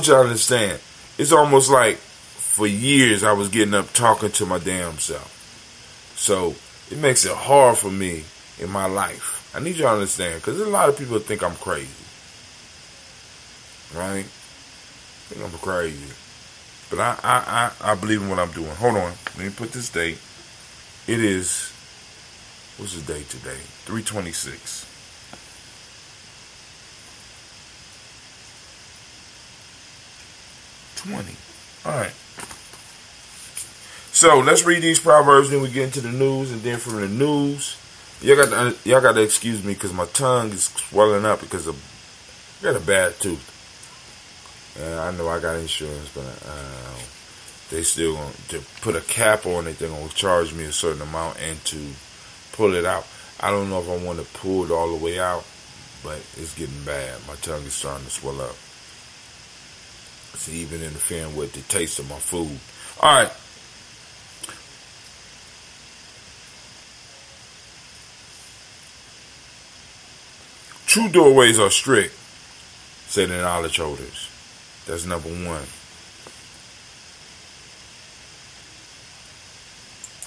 y'all understand. It's almost like for years I was getting up talking to my damn self. So it makes it hard for me in my life. I need y'all to understand, because a lot of people think I'm crazy. Right? I think I'm crazy. But I believe in what I'm doing. Hold on. Let me put this date. It is, what's the date today? 3/26. Alright. So let's read these proverbs, then we get into the news, and then from the news, y'all got to excuse me because my tongue is swelling up because I got a bad tooth. And I know I got insurance, but they still going to put a cap on it. They're going to charge me a certain amount and to pull it out. I don't know if I want to pull it all the way out, but it's getting bad. My tongue is starting to swell up. It's even interfering with the taste of my food. All right. True doorways are strict, say the knowledge holders. That's number one.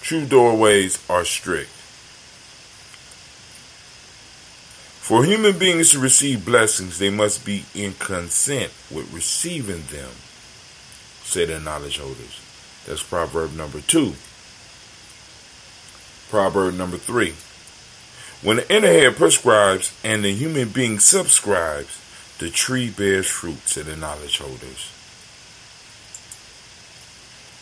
True doorways are strict. For human beings to receive blessings, they must be in consent with receiving them, say the knowledge holders. That's proverb number 2. Proverb number 3. When the inner head prescribes and the human being subscribes, the tree bears fruit, say the knowledge holders.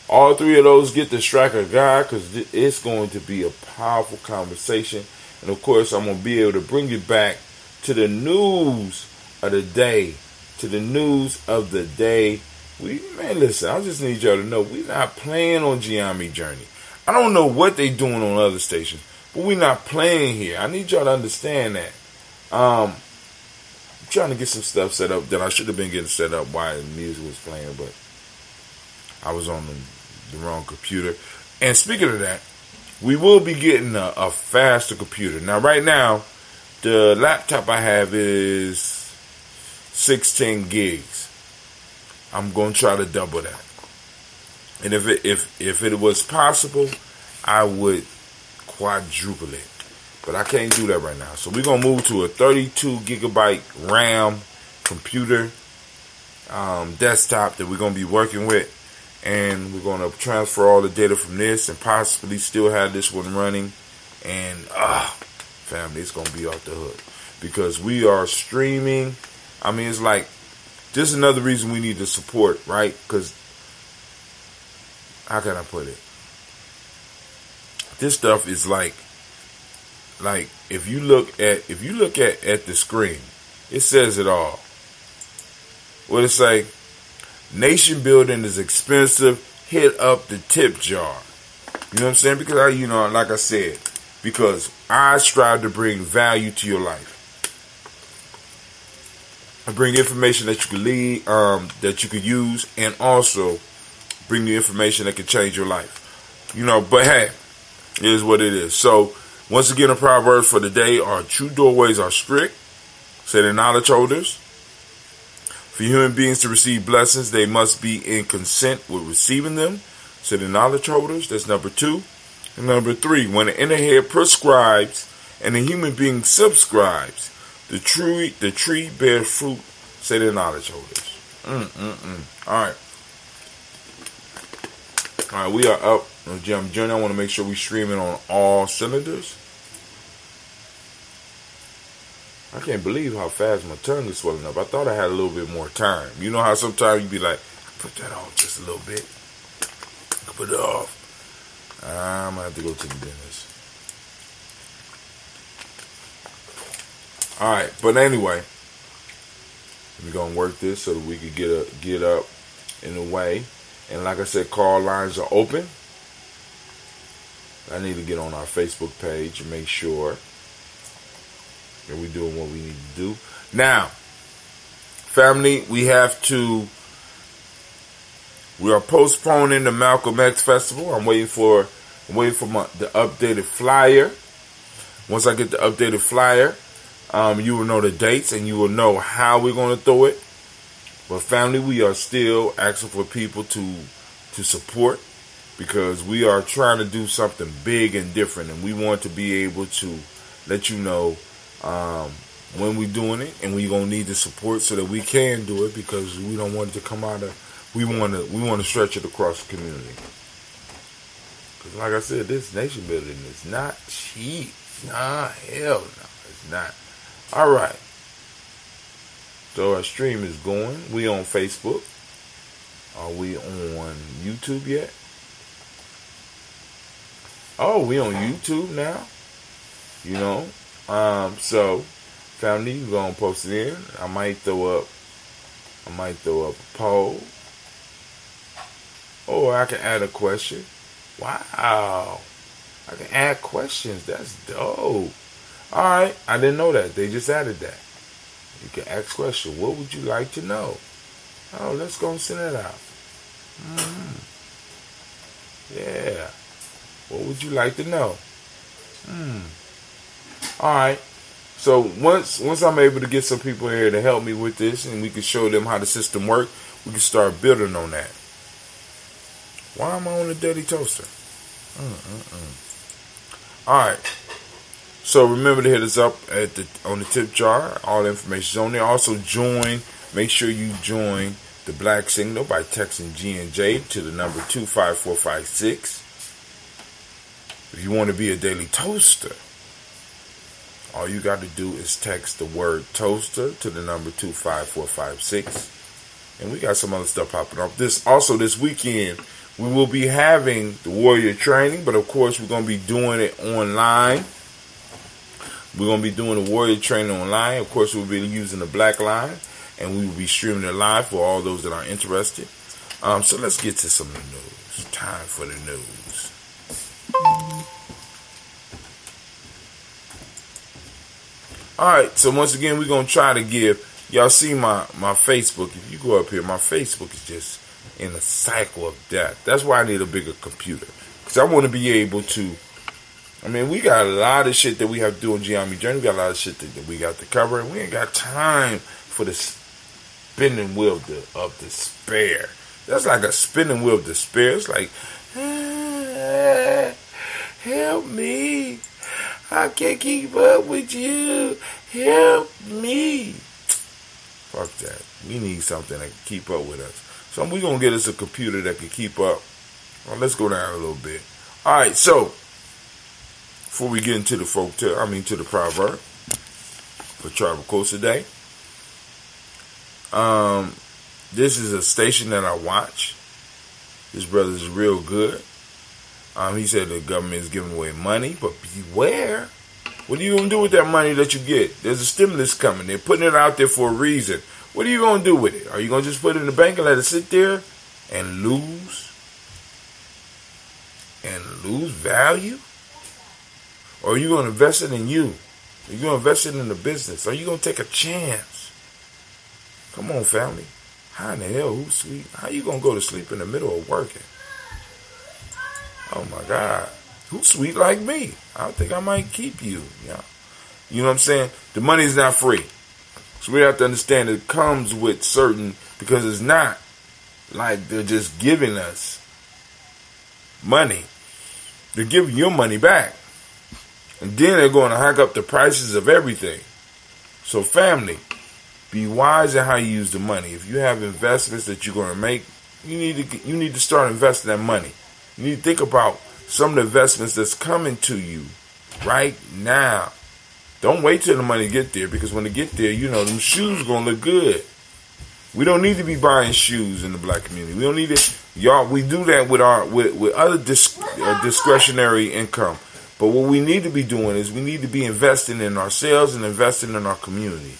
All three of those get the strike of God, because it's going to be a powerful conversation. And of course, I'm going to be able to bring you back to the news of the day. To the news of the day. Man, listen, I just need y'all to know, we're not playing on Gye-Nyame Journey. I don't know what they doing on other stations, but we're not playing here. I need y'all to understand that. I'm trying to get some stuff set up that I should have been getting set up while the music was playing, but I was on the wrong computer. And speaking of that, we will be getting a faster computer. Now, right now, the laptop I have is 16 gigs. I'm going to try to double that. And if it was possible, I would quadruple it. But I can't do that right now. So we're going to move to a 32 gigabyte RAM computer desktop that we're going to be working with. And we're going to transfer all the data from this and possibly still have this one running. And, family, it's going to be off the hook. Because we are streaming. I mean, it's like, this is another reason we need to support, right? Because, how can I put it? This stuff is like if you look at the screen, it says it all. What it say? Nation building is expensive. Hit up the tip jar. You know what I'm saying? Because like I said, because I strive to bring value to your life. I bring information that you can lead, that you could use, and also bring you information that can change your life. But hey, it is what it is. So, once again, the proverbs for the day are: true doorways are strict, say the knowledge holders. For human beings to receive blessings, they must be in consent with receiving them, say the knowledge holders. That's number 2. And number 3, when the inner head prescribes and the human being subscribes, the tree bears fruit, say the knowledge holders. Alright, we are up on Gye-Nyame Journey. I want to make sure we streaming on all cylinders. I can't believe how fast my tongue is swelling up. I thought I had a little bit more time. You know how sometimes you be like, put that off just a little bit. Put it off. I'm going to have to go to the dentist. Alright, but anyway, we're going to work this so that we can get up in the way. And like I said, call lines are open. I need to get on our Facebook page and make sure that we're doing what we need to do. Now, family, we are postponing the Malcolm X Festival. I'm waiting for the updated flyer. Once I get the updated flyer, you will know the dates and you will know how we're going to throw it. But family, we are still asking for people to support, because we are trying to do something big and different, and we want to be able to let you know when we're doing it, and we're gonna need the support so that we can do it, because we don't want it to come out of. We want to stretch it across the community. Because like I said, this nation building is not cheap. Nah, hell no, it's not. All right. So our stream is going. We on Facebook. Are we on YouTube yet? Oh, we on YouTube now. You know. So family, we're gonna post it in. I might throw up a poll. Or I can add a question. Wow. I can add questions. That's dope. Alright. I didn't know that. They just added that. You can ask questions. What would you like to know? Oh, let's go and send it out. Yeah. What would you like to know? Alright. So once I'm able to get some people here to help me with this, and we can show them how the system works, we can start building on that. Why am I on a daily toaster? Alright. So remember to hit us up on the tip jar. All the information is on there. Also make sure you join the Black Signal by texting GNJ to the number 25456. If you want to be a daily toaster, all you got to do is text the word toaster to the number 25456. And we got some other stuff popping up. This weekend, we will be having the warrior training, but of course we're going to be doing it online. We're going to be doing the warrior training online. Of course, we'll be using the Blackline, and we will be streaming it live for all those that are interested. So let's get to some of the news. Time for the news. All right, so once again, we're going to try to give, y'all see my Facebook. If you go up here, my Facebook is just in a cycle of death. That's why I need a bigger computer, because I want to be able to, we got a lot of shit that we have to do on Gye-Nyame Journey. We got a lot of shit that we got to cover, and we ain't got time for the spinning wheel of despair. That's like a spinning wheel of despair. It's like, help me. I can't keep up with you. Help me. Fuck that. We need something that can keep up with us. So we're going to get us a computer that can keep up. Well, let's go down a little bit. All right, so before we get into the to the proverb for Tribal Coast today, this is a station that I watch. This brother's real good. He said the government is giving away money, but beware. What are you going to do with that money that you get? There's a stimulus coming. They're putting it out there for a reason. What are you going to do with it? Are you going to just put it in the bank and let it sit there and lose value? Or are you going to invest it in you? Are you going to invest it in the business? Are you going to take a chance? Come on, family. How in the hell, who's sleep? How you going to go to sleep in the middle of working? Oh, my God. Who's sweet like me? I think I might keep you. Yeah. You know what I'm saying? The money's not free. So we have to understand it comes with certain, because it's not like they're just giving us money. They're giving your money back. And then they're going to hike up the prices of everything. So family, be wise in how you use the money. If you have investments that you're going to make, you need to start investing that money. You need to think about some of the investments that's coming to you right now. Don't wait till the money get there, because when they get there, them shoes going to look good. We don't need to be buying shoes in the black community. We don't need it. Y'all, we do that with other discretionary income. But what we need to be doing is we need to be investing in ourselves and investing in our community.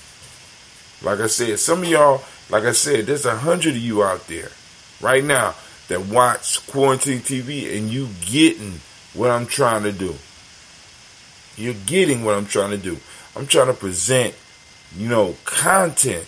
Like I said, some of y'all, there's 100 of you out there right now that watch Quarantine TV, and you getting what I'm trying to do. You're getting what I'm trying to do. I'm trying to present, content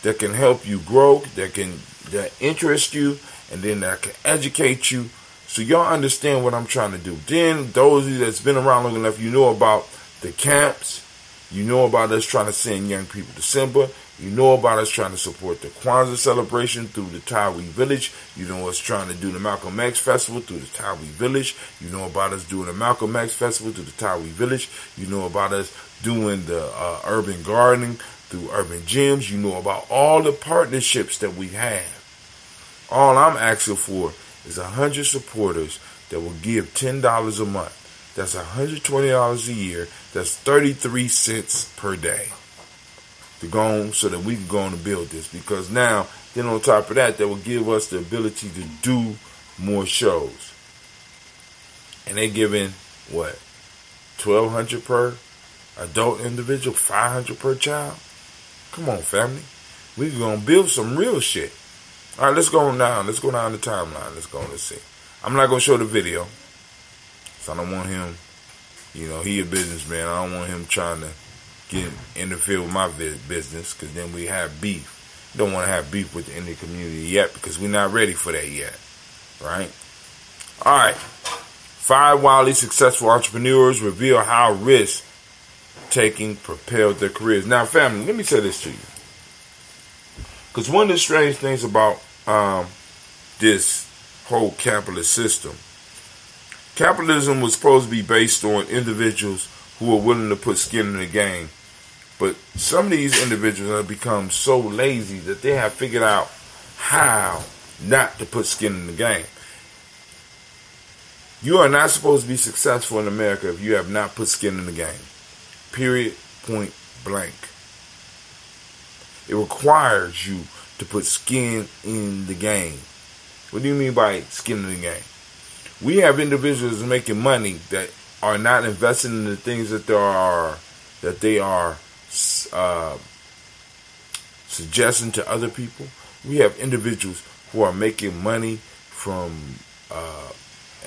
that can help you grow, that interest you, and then that can educate you, so y'all understand what I'm trying to do. Then those of you that's been around long enough, you know about the camps. You know about us trying to send young people to Simba. You know about us trying to support the Kwanzaa celebration through the Tyree Village. You know us trying to do the Malcolm X Festival through the Tyree Village. You know about us doing the Malcolm X Festival through the Tyree Village. You know about us doing the urban gardening through Urban Gyms. You know about all the partnerships that we have. All I'm asking for is 100 supporters that will give $10 a month. That's $120 a year. That's 33 cents per day. To go on so that we can go on and build this, because now then on top of that will give us the ability to do more shows. And they giving what, $1,200 per adult individual, $500 per child. Come on, family, we gonna build some real shit. All right, let's go on down. Let's go down the timeline. Let's go. Let's see. I'm not gonna show the video, so I don't want him. You know, he a businessman. I don't want him trying to interfere with my business, because then we have beef. Don't want to have beef with the Indian community yet, because we're not ready for that yet, right? All right. 5 wildly successful entrepreneurs reveal how risk-taking propelled their careers. Now, family, let me say this to you, because one of the strange things about this whole capitalist system, capitalism was supposed to be based on individuals who are willing to put skin in the game. But some of these individuals have become so lazy that they have figured out how not to put skin in the game. You are not supposed to be successful in America if you have not put skin in the game. Period. Point blank. It requires you to put skin in the game. What do you mean by skin in the game? We have individuals making money that are not investing in the things that they are suggesting to other people. We have individuals who are making money from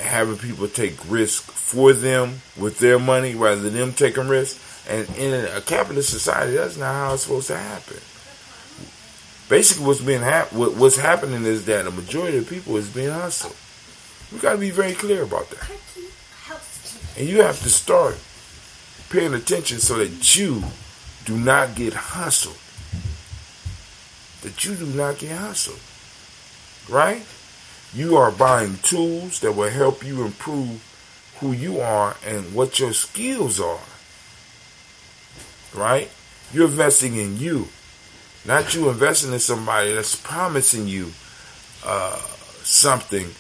having people take risk for them with their money rather than them taking risk. And in a capitalist society, that's not how it's supposed to happen. Basically, what's happening is that a majority of people is being hustled. We got to be very clear about that. And you have to start paying attention so that you do not get hustled. That you do not get hustled. Right? You are buying tools that will help you improve who you are and what your skills are. Right? You're investing in you. Not you investing in somebody that's promising you something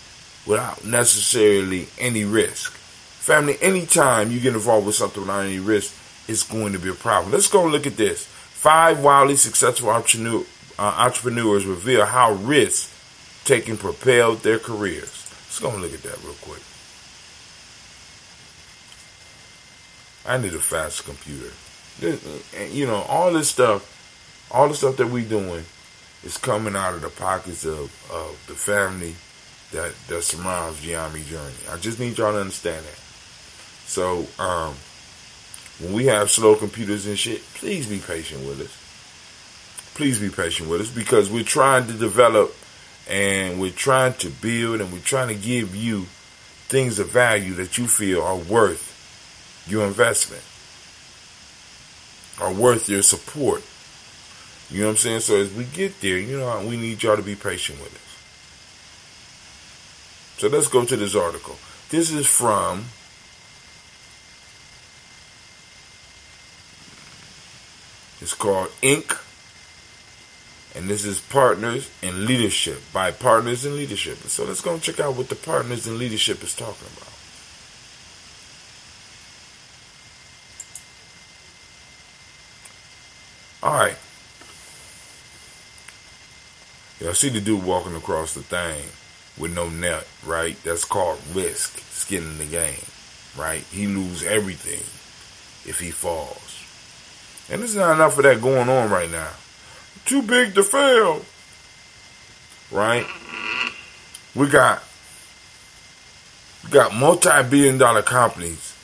without necessarily any risk. Family, anytime you get involved with something without any risk, it's going to be a problem. Let's go and look at this. 5 wildly successful entrepreneurs reveal how risk-taking propelled their careers. Let's go and look at that real quick. I need a fast computer. You know, all the stuff that we doing is coming out of the pockets of the family that surrounds Gye-Nyame journey. I just need y'all to understand that. So, when we have slow computers and shit, please be patient with us. Please be patient with us, because we're trying to develop and we're trying to build and we're trying to give you things of value that you feel are worth your investment, are worth your support. You know what I'm saying? So as we get there, you know, we need y'all to be patient with us. So let's go to this article. This is from it's called Inc. And this is Partners in Leadership, by Partners in Leadership. So let's go and check out what the Partners in Leadership is talking about. All right. Y'all see the dude walking across the thing with no net, right? That's called risk, skin in the game, right? He lose everything if he falls. And there's not enough of that going on right now. Too big to fail, right? We got multi-billion-dollar companies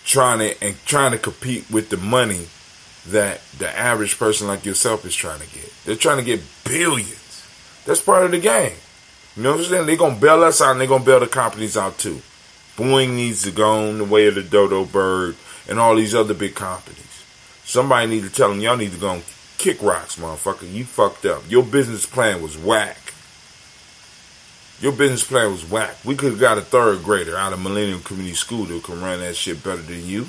trying to compete with the money that the average person like yourself is trying to get. They're trying to get billions. That's part of the game. You know what I'm saying? They're going to bail us out and they're going to bail the companies out too. Boeing needs to go on the way of the dodo bird and all these other big companies. Somebody need to tell them, y'all need to go and kick rocks, motherfucker. You fucked up. Your business plan was whack. Your business plan was whack. We could have got a third grader out of Millennium Community School that can run that shit better than you.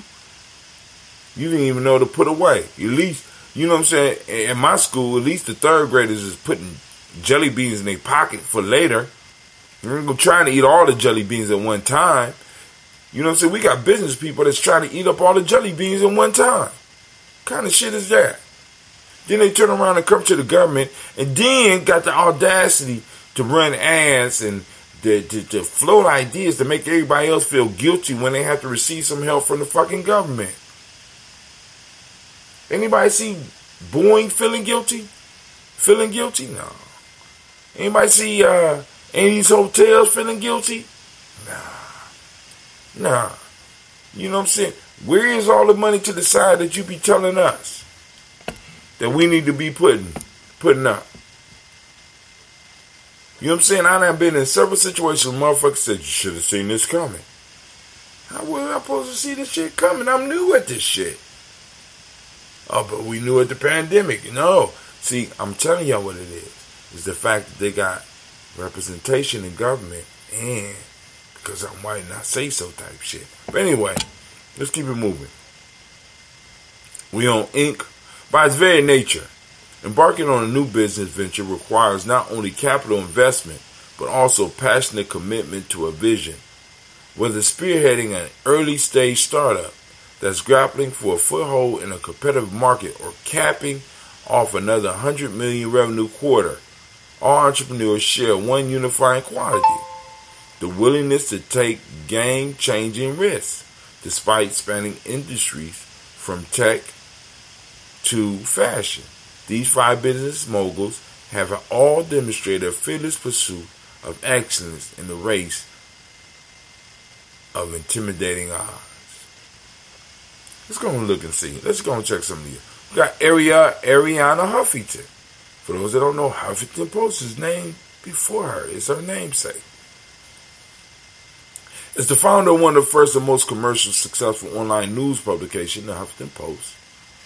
You didn't even know to put away. At least, you know what I'm saying? In my school, at least the third graders is putting jelly beans in their pocket for later. We're trying to eat all the jelly beans at one time. You know what I'm saying? We got business people that's trying to eat up all the jelly beans at one time. What kind of shit is that? Then they turn around and come to the government and then got the audacity to run ads and to float ideas to make everybody else feel guilty when they have to receive some help from the fucking government. Anybody see Boeing feeling guilty? Feeling guilty? No. Anybody see any of these hotels feeling guilty? Nah. You know what I'm saying? Where is all the money to the side that you be telling us that we need to be putting up? You know what I'm saying? I done been in several situations where motherfuckers said, you should have seen this coming. How was I supposed to see this shit coming? I'm new at this shit. Oh, but we knew at the pandemic. No. See, I'm telling y'all what it is. It's the fact that they got representation in government and because I'm white and I say so type shit. But anyway, let's keep it moving. We on Inc. By its very nature, embarking on a new business venture requires not only capital investment, but also passionate commitment to a vision. Whether spearheading an early stage startup that's grappling for a foothold in a competitive market or capping off another 100 million revenue quarter, all entrepreneurs share one unifying quality: the willingness to take game-changing risks, despite spanning industries from tech to fashion. These 5 business moguls have all demonstrated a fearless pursuit of excellence in the race of intimidating odds. Let's go and look and see. Let's go and check some of these. We got Ariana Huffington. For those that don't know, Huffington Post is named before her. It's her namesake. As the founder of one of the first and most commercial successful online news publication, the Huffington Post,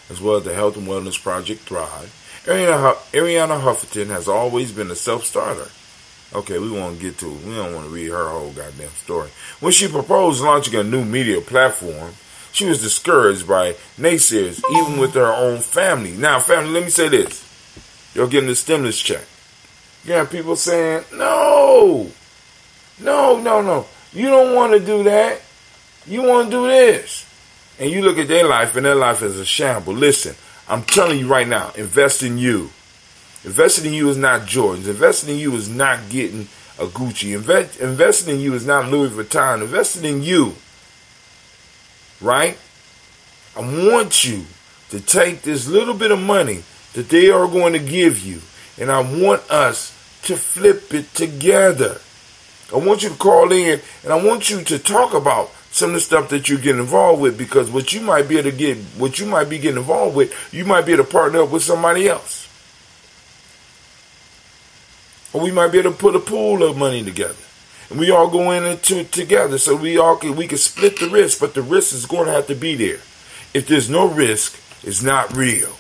as well as the health and wellness project Thrive, Ariana Huffington has always been a self-starter. Okay, we don't want to read her whole goddamn story. When she proposed launching a new media platform, she was discouraged by naysayers, even with her own family. Now, family, let me say this. You're getting the stimulus check. You have people saying, no. You don't want to do that. You want to do this. And you look at their life, and their life is a shamble. Listen, I'm telling you right now, invest in you. Investing in you is not Jordans. Investing in you is not getting a Gucci. Investing in you is not Louis Vuitton. Investing in you, right? I want you to take this little bit of money that they are going to give you, and I want us to flip it together. I want you to call in, and I want you to talk about some of the stuff that you get involved with, because what you might be getting involved with, you might be able to partner up with somebody else. Or we might be able to put a pool of money together. And we all go in into it together so we can split the risk, but the risk is going to have to be there. If there's no risk, it's not real.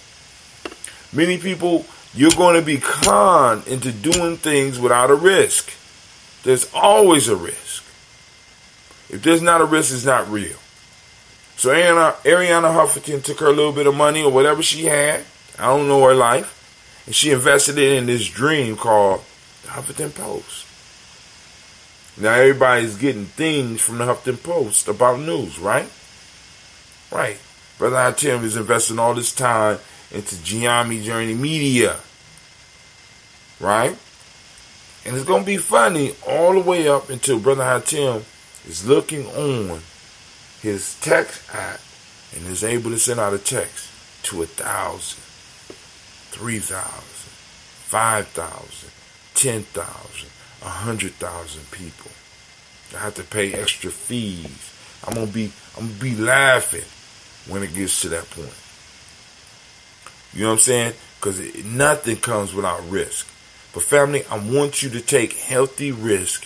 Many people, you're going to be conned into doing things without a risk. There's always a risk. If there's not a risk, it's not real. So Ariana Huffington took her little bit of money or whatever she had, I don't know her life, and she invested it in this dream called the Huffington Post. Now everybody's getting things from the Huffington Post about news, right? Right. Brother Tim is investing all this time into GNJMedia, right? And it's going to be funny all the way up until Brother Hatim is looking on his text app and is able to send out a text to 1,000, 3,000, 5,000, 10,000, 100,000 people. I have to pay extra fees. I'm gonna be laughing when it gets to that point. You know what I'm saying? Because nothing comes without risk. But family, I want you to take healthy risk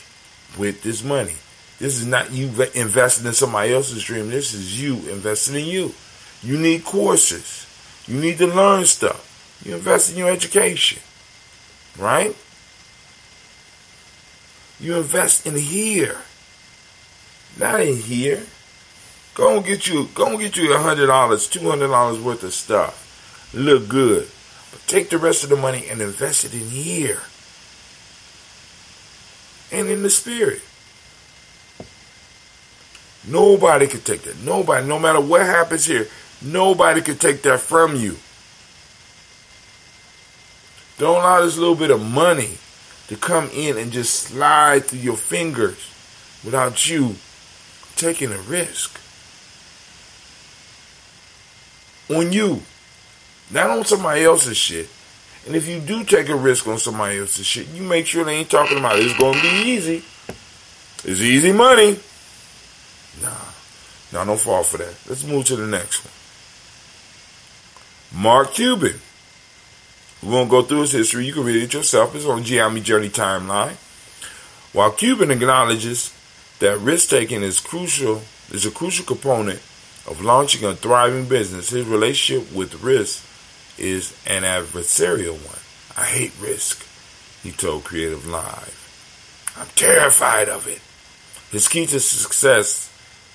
with this money. This is not you investing in somebody else's dream. This is you investing in you. You need courses. You need to learn stuff. You invest in your education. Right? You invest in here. Not in here. Go and get you $100, $200 worth of stuff. Look good. But take the rest of the money and invest it in here. And in the spirit. Nobody can take that. Nobody, no matter what happens here, nobody can take that from you. Don't allow this little bit of money to come in and just slide through your fingers without you taking a risk. On you. Not on somebody else's shit. And if you do take a risk on somebody else's shit, you make sure they ain't talking about it's going to be easy. It's easy money. Nah, don't fall for that. Let's move to the next one. Mark Cuban. We won't go through his history. You can read it yourself. It's on Gye-Nyame Journey timeline. While Cuban acknowledges that risk-taking is a crucial component of launching a thriving business, his relationship with risk is an adversarial one. I hate risk, he told Creative Live. I'm terrified of it. His key to success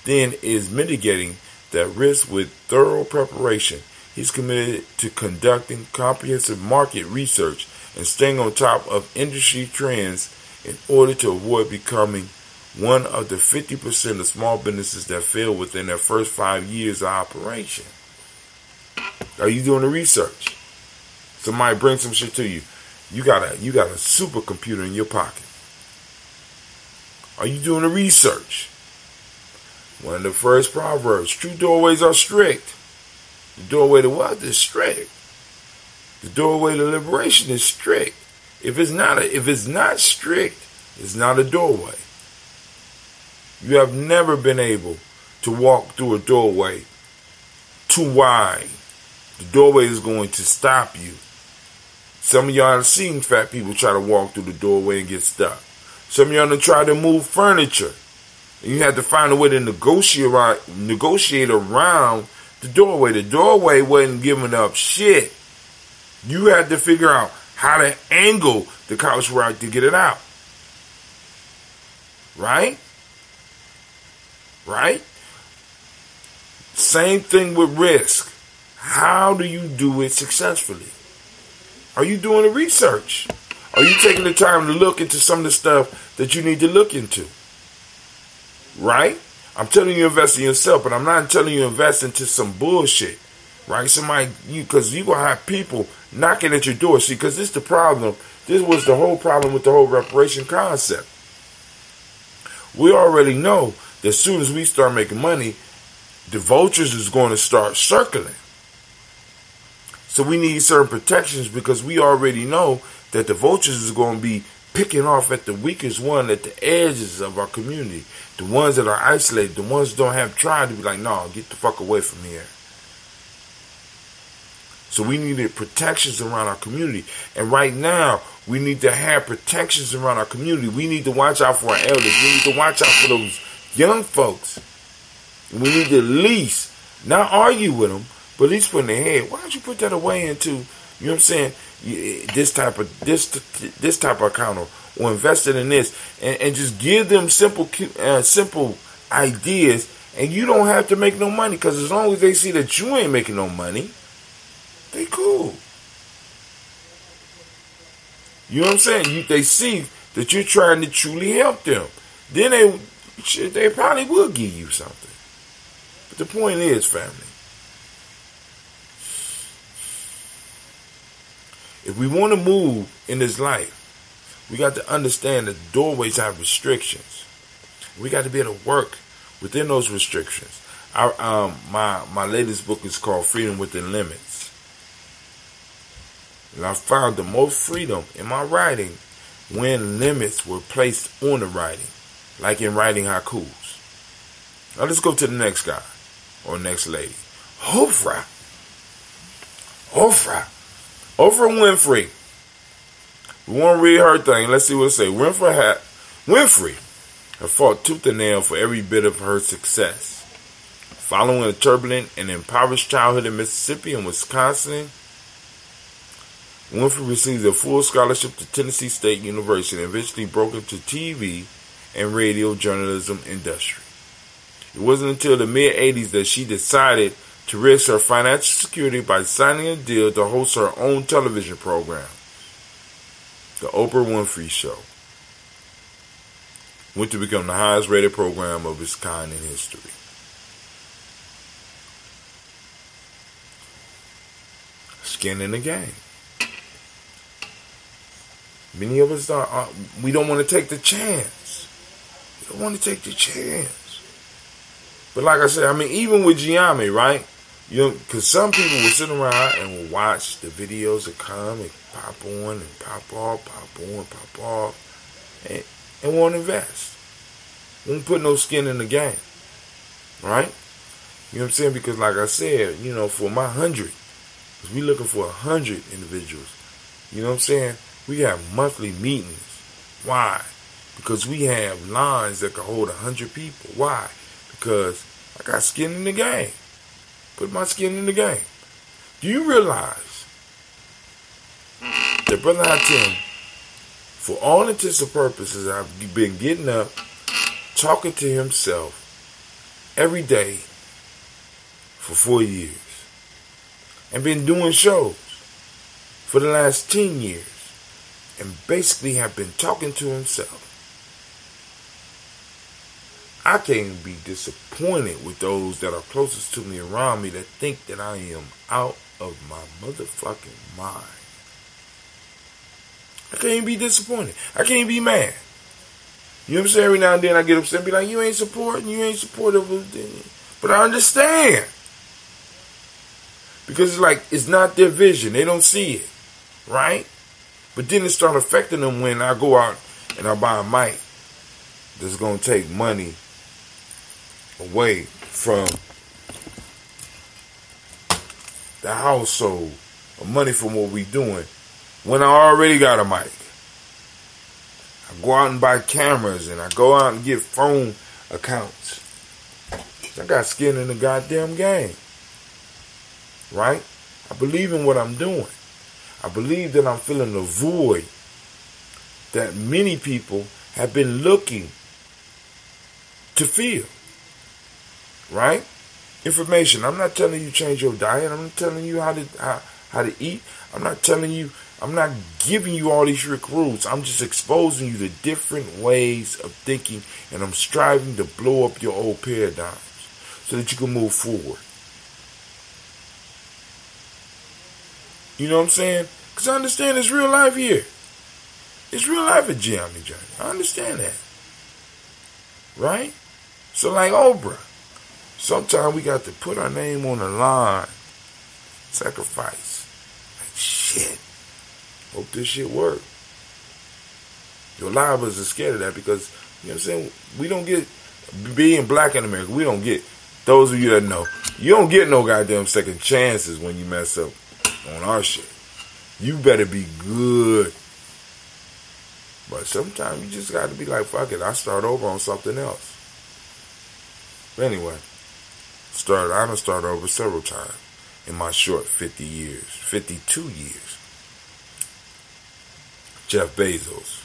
then is mitigating that risk with thorough preparation. He's committed to conducting comprehensive market research and staying on top of industry trends in order to avoid becoming one of the 50% of small businesses that fail within their first 5 years of operation. Are you doing the research? Somebody brings some shit to you. You got a supercomputer in your pocket. Are you doing the research? One of the first proverbs, true doorways are strict. The doorway to wealth is strict. The doorway to liberation is strict. If it's not strict, it's not a doorway. You have never been able to walk through a doorway too wide. The doorway is going to stop you. Some of y'all have seen fat people try to walk through the doorway and get stuck. Some of y'all have tried to move furniture. And you had to find a way to negotiate around the doorway. The doorway wasn't giving up shit. You had to figure out how to angle the couch rack to get it out. Right? Right? Same thing with risk. How do you do it successfully? Are you doing the research? Are you taking the time to look into some of the stuff that you need to look into? Right? I'm telling you invest in yourself, but I'm not telling you invest into some bullshit. Right? Because you're going to have people knocking at your door. See, because this is the problem. This was the whole problem with the whole reparation concept. We already know that as soon as we start making money, the vultures is going to start circling. So we need certain protections because we already know that the vultures is going to be picking off at the weakest one at the edges of our community. The ones that are isolated, the ones that don't have tried to be like, no, get the fuck away from here. So we needed protections around our community. And right now, we need to have protections around our community. We need to watch out for our elders. We need to watch out for those young folks. And we need to at least, not argue with them, but at least put in their head, why don't you put that away into, you know what I'm saying, this type of account or invested in this, and just give them simple ideas, and you don't have to make no money, because as long as they see that you ain't making no money, they cool. You know what I'm saying? They see that you're trying to truly help them. Then they probably will give you something. But the point is, family, if we want to move in this life, we got to understand that doorways have restrictions. We got to be able to work within those restrictions. My latest book is called Freedom Within Limits. And I found the most freedom in my writing when limits were placed on the writing, like in writing haikus. Now let's go to the next guy or next lady. Oprah Winfrey. We want to read her thing. Let's see what it says. Winfrey has fought tooth and nail for every bit of her success. Following a turbulent and impoverished childhood in Mississippi and Wisconsin, Winfrey received a full scholarship to Tennessee State University and eventually broke into TV and radio journalism industry. It wasn't until the mid-'80s that she decided to risk her financial security by signing a deal to host her own television program, The Oprah Winfrey Show, went to become the highest rated program of its kind in history. Skin in the game. Many of us we don't want to take the chance. We don't want to take the chance. But like I said, I mean, even with Gye-Nyame, right? You know, because some people will sit around and will watch the videos that come and pop on and pop off, pop on, pop off, and won't invest. Won't put no skin in the game, right? You know what I'm saying? Because like I said, you know, for my 100, because we looking for 100 individuals, you know what I'm saying? We have monthly meetings. Why? Because we have lines that can hold 100 people. Why? Because I got skin in the game. Put my skin in the game. Do you realize that Brother Hatim, for all intents and purposes, I've been getting up, talking to himself every day for 4 years. And been doing shows for the last 10 years. And basically have been talking to himself. I can't be disappointed with those that are closest to me around me that think that I am out of my motherfucking mind. I can't be disappointed. I can't be mad. You know what I'm saying? Every now and then I get upset and be like, you ain't supporting, you ain't supportive of it. But I understand. Because it's like, it's not their vision. They don't see it. Right? But then it starts affecting them when I go out and I buy a mic that's going to take money away from the household, or money from what we doing, when I already got a mic. I go out and buy cameras, and I go out and get phone accounts. I got skin in the goddamn game. Right? I believe in what I'm doing. I believe that I'm filling the void that many people have been looking to fill. Right? Information. I'm not telling you change your diet. I'm not telling you how to eat. I'm not giving you all these strict rules. I'm just exposing you to different ways of thinking, and I'm striving to blow up your old paradigms so that you can move forward. You know what I'm saying? Because I understand it's real life here. It's real life at Gye-Nyame journey. I understand that. Right? So like Oprah, sometimes we got to put our name on the line. Sacrifice. Like shit. Hope this shit work. A lot of us are scared of that because, you know what I'm saying, we don't get, being black in America, we don't get, those of you that know, you don't get no goddamn second chances when you mess up on our shit. You better be good. But sometimes you just got to be like, fuck it, I start over on something else. But anyway, I done started over several times in my short 52 years. Jeff Bezos.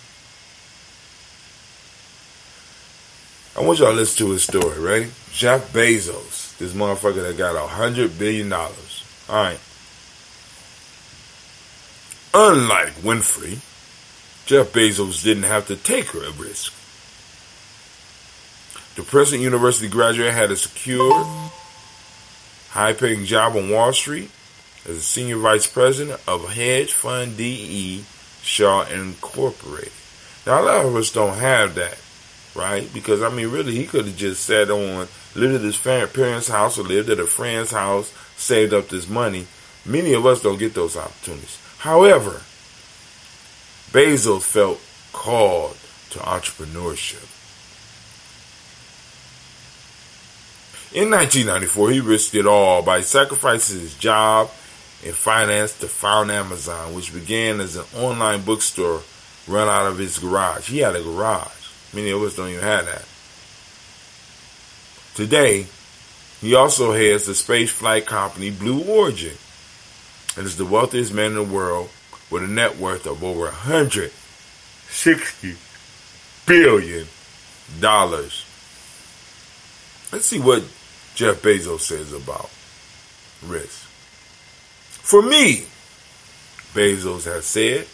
I want y'all to listen to his story, ready? Jeff Bezos, this motherfucker that got $100 billion. Alright. Unlike Winfrey, Jeff Bezos didn't have to take a risk. The present university graduate had a secure, high-paying job on Wall Street as a senior vice president of hedge fund D.E. Shaw Incorporated. Now, a lot of us don't have that, right? Because, I mean, really, he could have just sat on, lived at his parents' house or lived at a friend's house, saved up this money. Many of us don't get those opportunities. However, Bezos felt called to entrepreneurship. In 1994, he risked it all by sacrificing his job and finance to found Amazon, which began as an online bookstore run out of his garage. He had a garage. Many of us don't even have that. Today, He also heads the space flight company Blue Origin and is the wealthiest man in the world with a net worth of over $160 billion. Let's see what Jeff Bezos says about risk. For me, Bezos has said,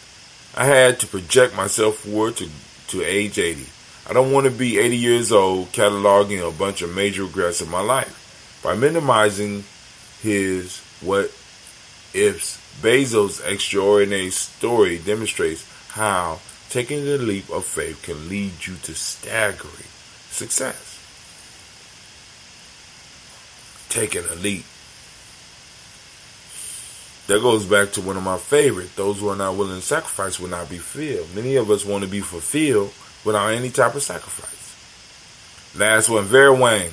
I had to project myself forward to age 80. I don't want to be 80 years old cataloging a bunch of major regrets in my life. By minimizing his what-ifs, Bezos' extraordinary story demonstrates how taking the leap of faith can lead you to staggering success. Taking a leap. That goes back to one of my favorites. Those who are not willing to sacrifice will not be filled. Many of us want to be fulfilled without any type of sacrifice. Last one, Vera Wang.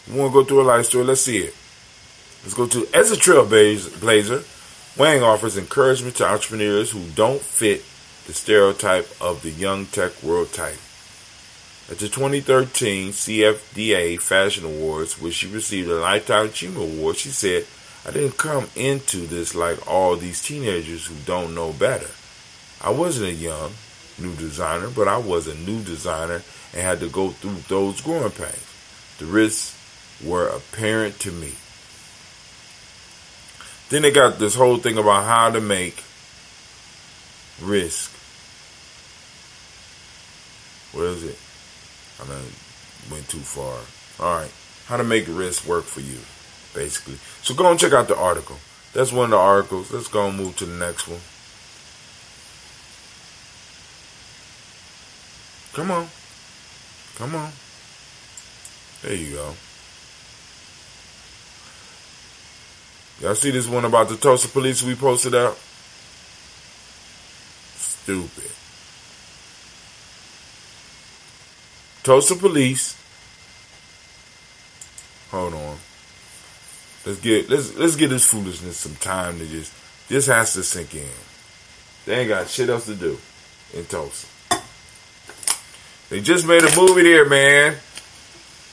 We want to go through a life story. Let's see it. Let's go to, as a trailblazer, Wang offers encouragement to entrepreneurs who don't fit the stereotype of the young tech world type. At the 2013 CFDA Fashion Awards, where she received a Lifetime Achievement Award, she said, I didn't come into this like all these teenagers who don't know better. I wasn't a young, new designer, but I was a new designer and had to go through those growing pains. The risks were apparent to me. Then they got this whole thing about how to make risk. What is it? I went too far. All right. How to make risk work for you, basically. So go and check out the article. That's one of the articles. Let's go and move to the next one. Come on. Come on. There you go. Y'all see this one about the Tulsa police we posted out? Stupid. Tulsa police. Hold on. Let's get this foolishness some time to this has to sink in. They ain't got shit else to do in Tulsa. They just made a movie there, man.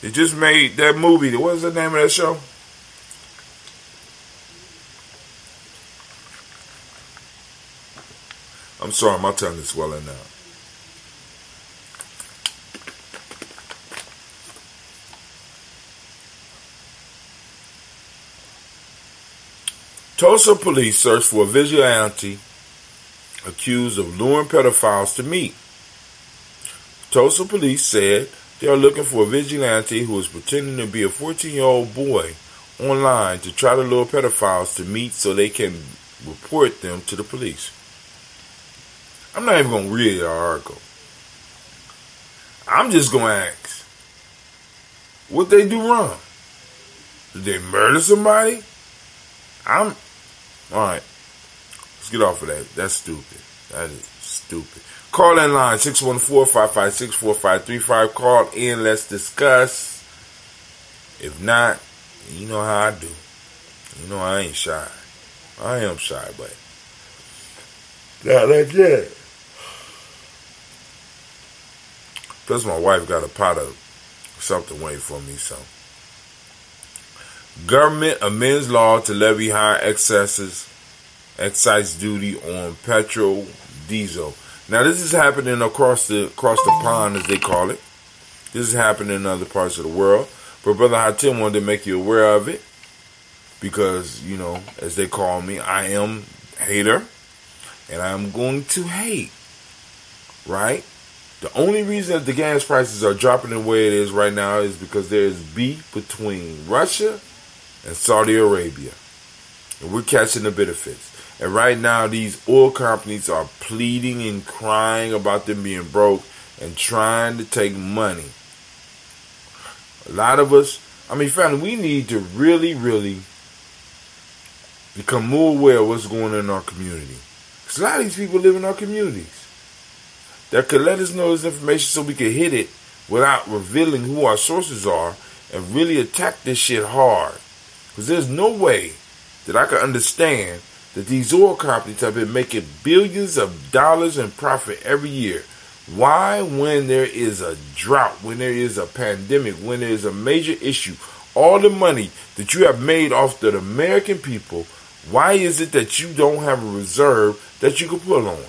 They just made that movie. What was the name of that show? I'm sorry, my tongue is swelling now. Tulsa police search for a vigilante accused of luring pedophiles to meet. Tulsa police said they are looking for a vigilante who is pretending to be a 14-year-old boy online to try to lure pedophiles to meet so they can report them to the police. I'm not even going to read the article. I'm just going to ask, what they do wrong? Did they murder somebody? Alright. Let's get off of that. That's stupid. That is stupid. Call in line 614-556-4535. Call in. Let's discuss. If not, you know how I do. You know I ain't shy. I am shy, but not like that. Plus my wife got a pot of something waiting for me, so. Government amends law to levy higher excise duty on petrol, diesel. Now this is happening across the pond, as they call it. This is happening in other parts of the world. But Brother Hatim wanted to make you aware of it because, you know, as they call me, I am a hater and I'm going to hate, right? The only reason that the gas prices are dropping the way it is right now is because there is beef between Russia and Saudi Arabia. And we're catching the benefits. And right now, these oil companies are pleading and crying about them being broke and trying to take money. A lot of us, family, we need to really, really become more aware of what's going on in our community. Because a lot of these people live in our communities that could let us know this information so we can hit it without revealing who our sources are and really attack this shit hard. Because there's no way that I can understand that these oil companies have been making billions of dollars in profit every year. Why, when there is a drought, when there is a pandemic, when there is a major issue, all the money that you have made off the American people, why is it that you don't have a reserve that you can pull on?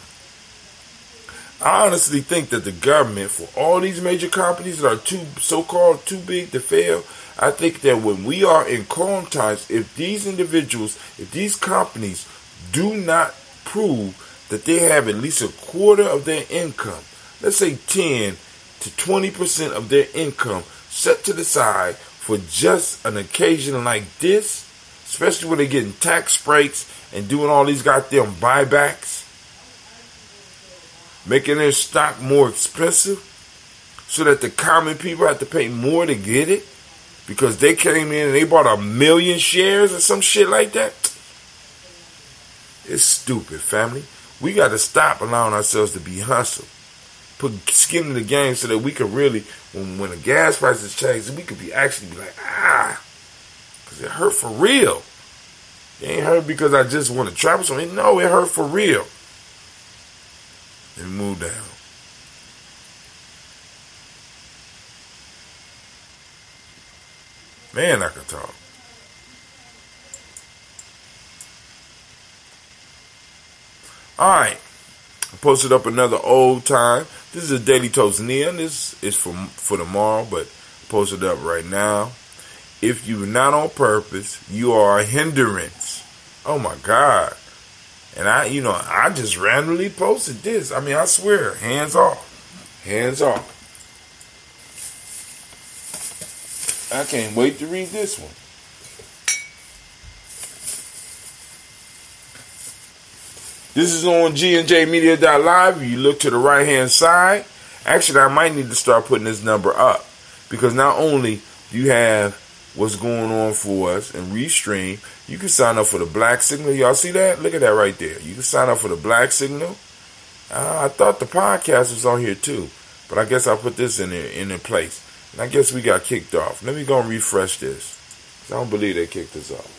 I honestly think that the government, for all these major companies that are so-called too big to fail, I think that when we are in calm times, if these individuals, if these companies do not prove that they have at least a quarter of their income, let's say 10 to 20% of their income set to the side for just an occasion like this, especially when they're getting tax breaks and doing all these goddamn buybacks, making their stock more expensive so that the common people have to pay more to get it because they came in and they bought 1 million shares or some shit like that. It's stupid, family. We got to stop allowing ourselves to be hustled. Put skin in the game so that we can really, when the gas prices change, we could actually be like, because it hurt for real. It ain't hurt because I just want to travel something. No, it hurt for real. And move down. Man, I can talk. Alright. I posted up another old time. This is a Daily Toast Nia. This is for tomorrow, but posted up right now. If you're not on purpose, you are a hindrance. Oh my God. And I just randomly posted this. I mean, I swear, hands off. Hands off. I can't wait to read this one. This is on GNJMedia.live. You look to the right-hand side. Actually, I might need to start putting this number up. Because not only do you have what's going on for us and Restream, you can sign up for the Black Signal. Y'all see that? Look at that right there. You can sign up for the Black Signal. I thought the podcast was on here too. But I guess I'll put this in place. And I guess we got kicked off. Let me go and refresh this. I don't believe they kicked us off.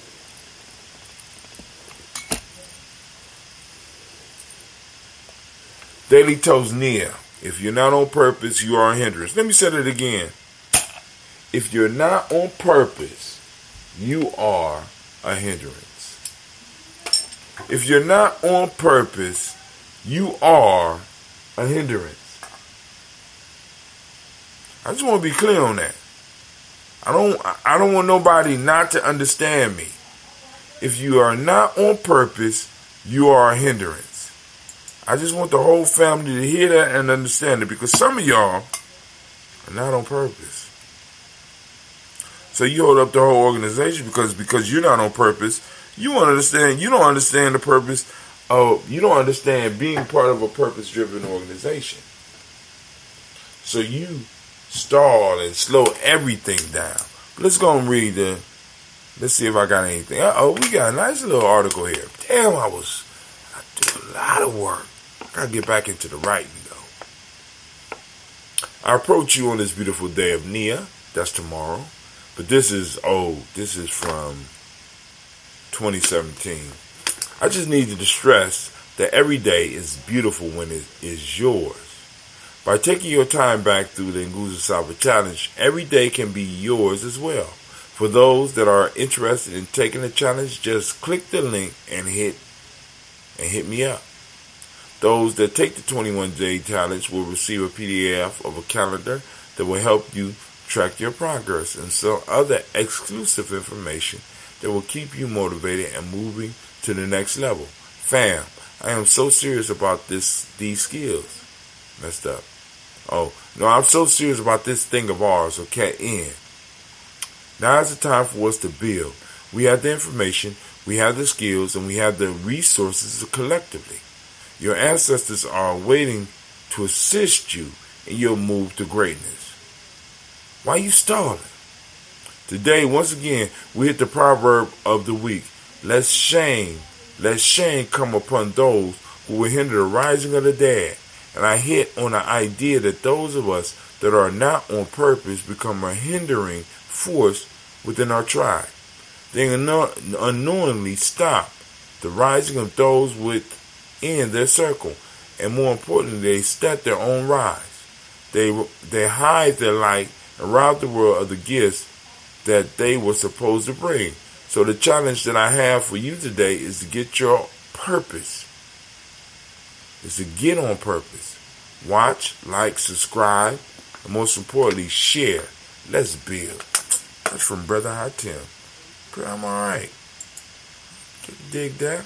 Daily Toast Nia. If you're not on purpose, you are a hindrance. Let me say it again. If you're not on purpose, you are a hindrance. If you're not on purpose, you are a hindrance. I just want to be clear on that. I don't want nobody not to understand me. If you are not on purpose, you are a hindrance. I just want the whole family to hear that and understand it, because some of y'all are not on purpose. So you hold up the whole organization because you're not on purpose. You don't understand the purpose of, you don't understand being part of a purpose-driven organization. So you stall and slow everything down. Let's go and read let's see if I got anything. We got a nice little article here. Damn, I do a lot of work. I gotta get back into the writing though. I approach you on this beautiful day of Nia. That's tomorrow. But this is from 2017. I just needed to stress that every day is beautiful when it is yours. By taking your time back through the Nguzo Saba Challenge, every day can be yours as well. For those that are interested in taking the challenge, just click the link and hit me up. Those that take the 21-day challenge will receive a PDF of a calendar that will help you track your progress and some other exclusive information that will keep you motivated and moving to the next level. Fam, I am so serious about these skills. Messed up. Oh, no, I'm so serious about this thing of ours, okay, in. Now is the time for us to build. We have the information, we have the skills, and we have the resources collectively. Your ancestors are waiting to assist you in your move to greatness. Why are you stalling? Today, once again, we hit the proverb of the week. Let shame come upon those who will hinder the rising of the dead. And I hit on the idea that those of us that are not on purpose become a hindering force within our tribe. They unknowingly stop the rising of those within their circle. And more importantly, they start their own rise. They hide their light and rob the world of the gifts that they were supposed to bring. So the challenge that I have for you today is to get your purpose. Is to get on purpose. Watch, like, subscribe, and most importantly, share. Let's build. That's from Brother Hot Tim. I'm alright. Dig that?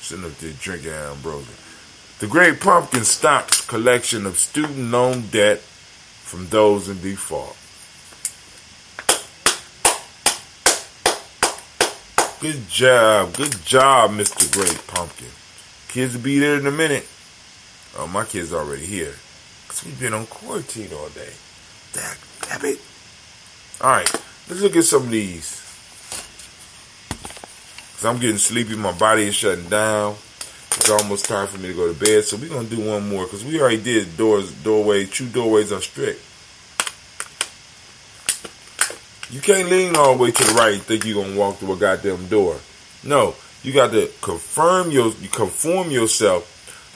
Sitting up there drinking ambrosia. The Great Pumpkin stops collection of student loan debt from those in default. Good job, Mr. Great Pumpkin. Kids will be there in a minute. Oh, my kids already here. Because we've been on quarantine all day. Damn it. Alright, let's look at some of these. Because I'm getting sleepy, my body is shutting down. It's almost time for me to go to bed. So we're going to do one more. Because we already did doorways. True doorways are strict. You can't lean all the way to the right and think you're going to walk through a goddamn door. No, you got to conform yourself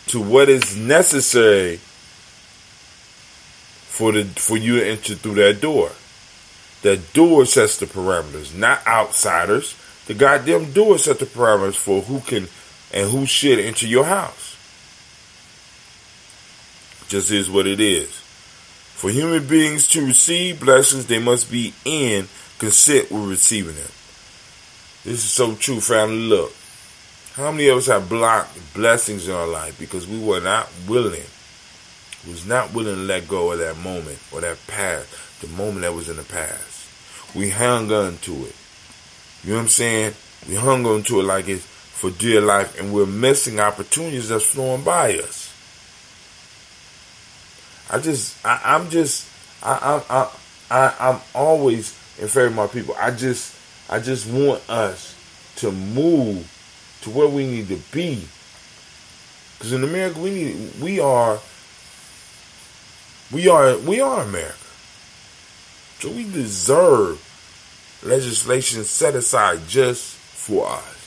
to what is necessary for you to enter through that door. That door sets the parameters, not outsiders. The goddamn door sets the parameters for who can and who should enter your house. Just is what it is. For human beings to receive blessings, they must be in consent with receiving them. This is so true, family. Look, how many of us have blocked blessings in our life because we were not willing? We was not willing to let go of that moment or that past, the moment that was in the past. We hung on to it. You know what I'm saying? We hung on to it like it's for dear life, and we're missing opportunities that's flowing by us. I'm always in favor of my people. I just want us to move to where we need to be. Because in America, we are America. So we deserve legislation set aside just for us.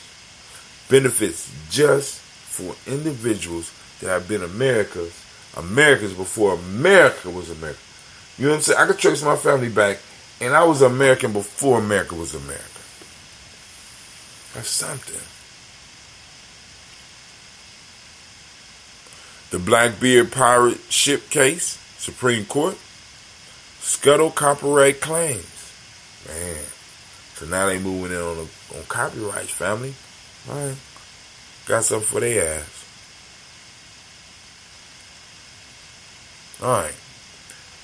Benefits just for individuals that have been Americans before America was America. You know what I'm saying? I could trace my family back, and I was American before America was America. That's something. The Blackbeard pirate ship case, Supreme Court, scuttle copyright claims. Man, so now they moving in on copyrights, family. All right, got something for their ass. Alright,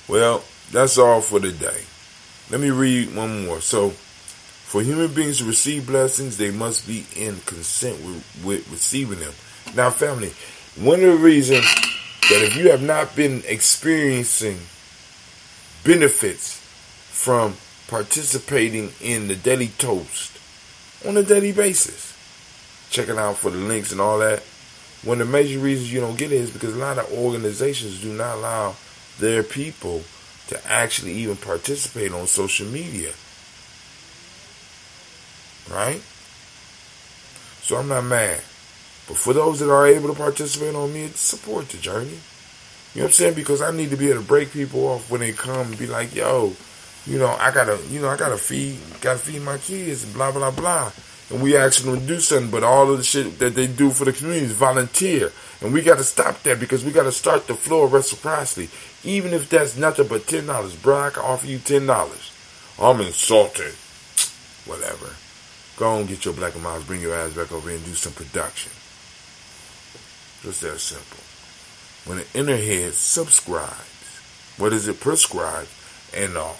well, that's all for today. Let me read one more. So, for human beings to receive blessings, they must be in consent with receiving them. Now, family, one of the reasons that if you have not been experiencing benefits from participating in the Daily Toast on a daily basis, checking out for the links and all that, one of the major reasons you don't get it is because a lot of organizations do not allow their people to actually even participate on social media. Right? So I'm not mad. But for those that are able to participate on me, support the journey. You know what I'm saying? Because I need to be able to break people off when they come and be like, yo, I gotta feed my kids and blah, blah, blah. And we ask them to do something, but all of the shit that they do for the community is volunteer. And we got to stop that because we got to start the flow of reciprocity. Even if that's nothing but $10. Bro, I can offer you $10. I'm insulted. Whatever. Go on, get your black and miles, bring your ass back over here and do some production. Just that simple. When the inner head subscribes, what is it? Prescribed, and a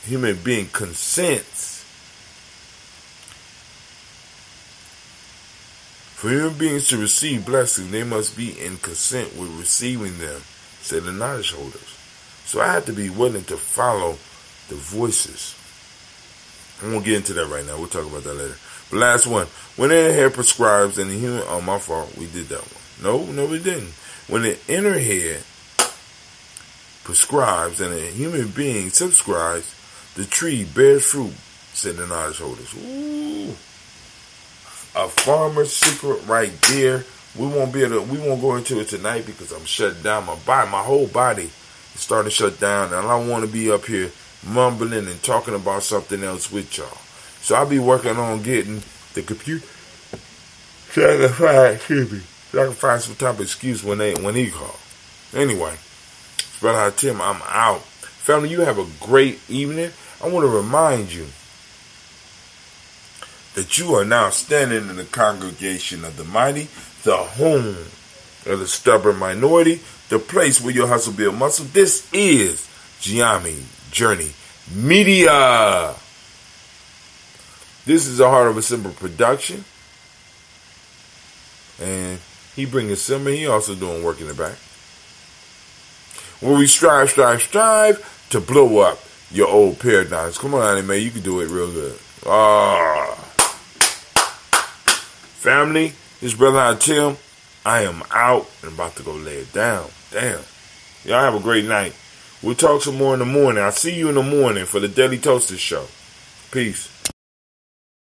human being consents. For human beings to receive blessings, they must be in consent with receiving them, said the knowledge holders. So I have to be willing to follow the voices. I won't get into that right now. We'll talk about that later. But last one. When the inner head prescribes and the human... Oh, my fault. We did that one. No, we didn't. When the inner head prescribes and a human being subscribes, the tree bears fruit, said the knowledge holders. Ooh. A farmer's secret right there. We won't go into it tonight because I'm shut down. My whole body starting to shut down, and I want to be up here mumbling and talking about something else with y'all. So I'll be working on getting the computer so I can find some type of excuse when he calls. Anyway, it's Brother Tim. I'm out. Family, you have a great evening. I want to remind you that you are now standing in the congregation of the mighty, the home of the stubborn minority, the place where your hustle build muscle. This is GNJMedia. This is a Heart of a Simple production. And he bringing Simba. He also doing work in the back. Where we strive to blow up your old paradigms. Come on, man. You can do it real good. Family, this Brother Tim. I am out and about to go lay it down. Damn. Y'all have a great night. We'll talk some more in the morning. I'll see you in the morning for the Daily Toaster Show. Peace.